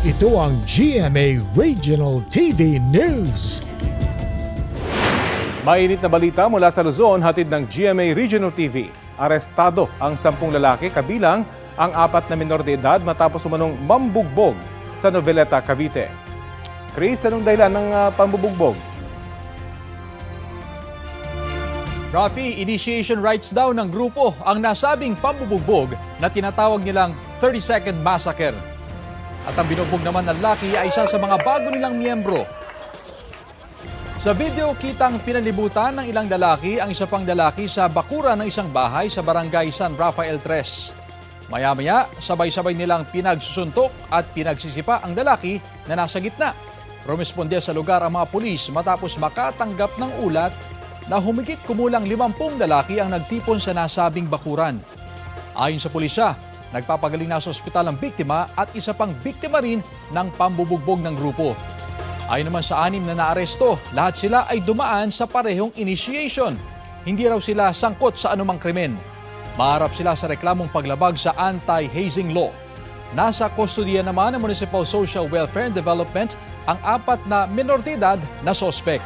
Ito ang GMA Regional TV News. Mainit na balita mula sa Luzon, hatid ng GMA Regional TV. Arestado ang 10 lalaki kabilang ang 4 na menor de edad matapos umanong mambugbog sa Noveleta, Cavite. Chris, anong dahilan ng pambubugbog? Rafi, initiation rights daw ng grupo ang nasabing pambubugbog na tinatawag nilang 30-second massacre. At ang binugbog naman ng lalaki ay isa sa mga bago nilang miyembro. Sa video, kitang pinalibutan ng ilang lalaki ang isa pang lalaki sa bakuran ng isang bahay sa barangay San Rafael 3. Maya-maya, sabay-sabay nilang pinagsusuntok at pinagsisipa ang lalaki na nasa gitna. Rumesponde sa lugar ang mga pulis matapos makatanggap ng ulat na humigit kumulang 50 lalaki ang nagtipon sa nasabing bakuran. Ayon sa pulisya, nagpapagaling na sa ospital ang biktima at isa pang biktima rin ng pambubugbog ng grupo. Ayon naman sa 6 na naaresto, lahat sila ay dumaan sa parehong initiation. Hindi raw sila sangkot sa anumang krimen. Maharap sila sa reklamong paglabag sa anti-hazing law. Nasa kustodiya naman ng Municipal Social Welfare and Development ang 4 na menor de edad na sospek.